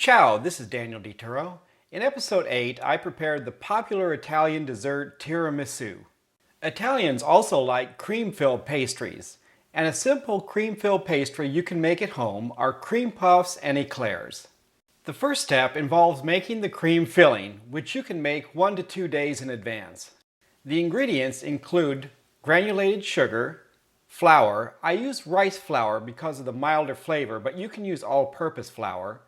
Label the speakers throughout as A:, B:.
A: Ciao, this is Daniel DiTuro. In episode 8, I prepared the popular Italian dessert tiramisu. Italians also like cream-filled pastries, and a simple cream-filled pastry you can make at home are cream puffs and eclairs. The first step involves making the cream filling, which you can make 1 to 2 days in advance. The ingredients include granulated sugar, flour. I use rice flour because of the milder flavor, but you can use all-purpose flour.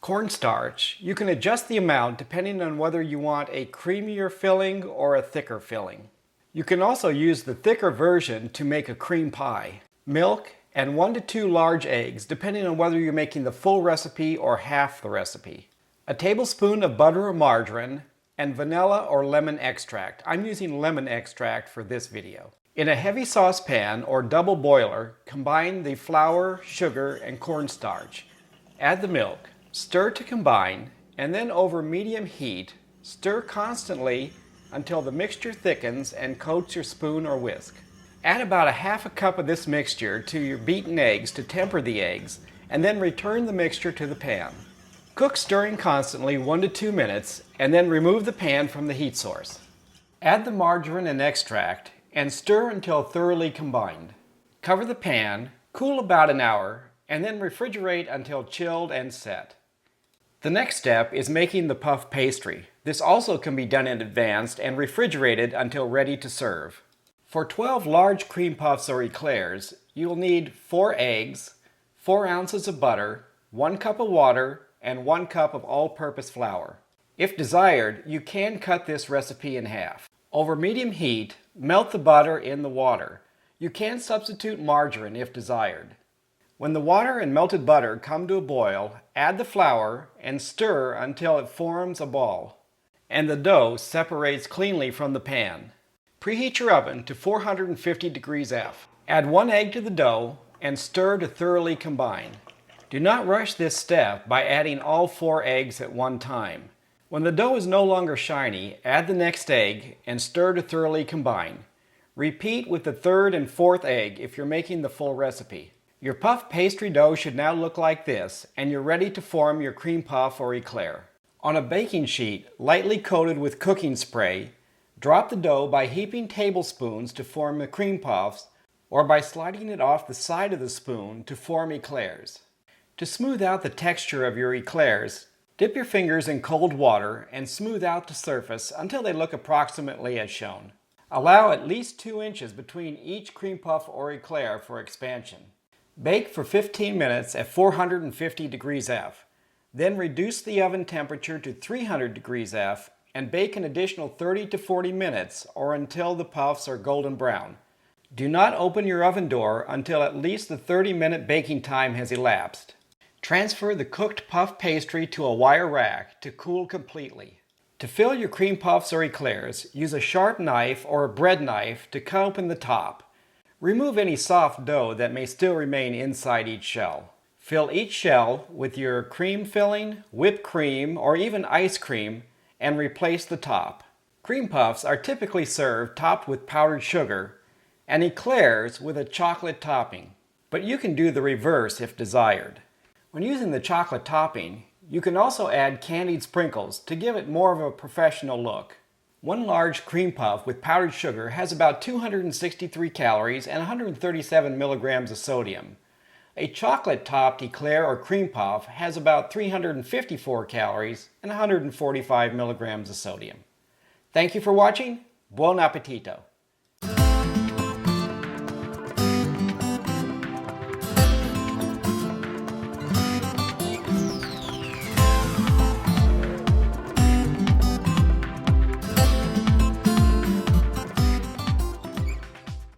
A: Cornstarch. You can adjust the amount depending on whether you want a creamier filling or a thicker filling. You can also use the thicker version to make a cream pie. Milk and 1 to 2 large eggs depending on whether you're making the full recipe or half the recipe. A tablespoon of butter or margarine and vanilla or lemon extract. I'm using lemon extract for this video. In a heavy saucepan or double boiler, combine the flour, sugar, and cornstarch. Add the milk. Stir to combine, and then over medium heat, stir constantly until the mixture thickens and coats your spoon or whisk. Add about a half a cup of this mixture to your beaten eggs to temper the eggs, and then return the mixture to the pan. Cook stirring constantly 1 to 2 minutes, and then remove the pan from the heat source. Add the margarine and extract, and stir until thoroughly combined. Cover the pan, cool about an hour, and then refrigerate until chilled and set. The next step is making the puff pastry. This also can be done in advance and refrigerated until ready to serve. For 12 large cream puffs or eclairs, you will need 4 eggs, 4 ounces of butter, 1 cup of water, and 1 cup of all-purpose flour. If desired, you can cut this recipe in half. Over medium heat, melt the butter in the water. You can substitute margarine if desired. When the water and melted butter come to a boil, add the flour and stir until it forms a ball, and the dough separates cleanly from the pan. Preheat your oven to 450 degrees F. Add 1 egg to the dough and stir to thoroughly combine. Do not rush this step by adding all 4 eggs at one time. When the dough is no longer shiny, add the next egg and stir to thoroughly combine. Repeat with the 3rd and 4th egg if you're making the full recipe. Your puff pastry dough should now look like this, and you're ready to form your cream puff or eclair. On a baking sheet, lightly coated with cooking spray, drop the dough by heaping tablespoons to form the cream puffs, or by sliding it off the side of the spoon to form eclairs. To smooth out the texture of your eclairs, dip your fingers in cold water and smooth out the surface until they look approximately as shown. Allow at least 2 inches between each cream puff or eclair for expansion. Bake for 15 minutes at 450 degrees F. Then reduce the oven temperature to 300 degrees F and bake an additional 30 to 40 minutes or until the puffs are golden brown. Do not open your oven door until at least the 30-minute baking time has elapsed. Transfer the cooked puff pastry to a wire rack to cool completely. To fill your cream puffs or eclairs, use a sharp knife or a bread knife to cut open the top. Remove any soft dough that may still remain inside each shell. Fill each shell with your cream filling, whipped cream, or even ice cream, and replace the top. Cream puffs are typically served topped with powdered sugar, and eclairs with a chocolate topping. But you can do the reverse if desired. When using the chocolate topping, you can also add candied sprinkles to give it more of a professional look. 1 large cream puff with powdered sugar has about 263 calories and 137 milligrams of sodium. A chocolate-topped eclair or cream puff has about 354 calories and 145 milligrams of sodium. Thank you for watching. Buon appetito!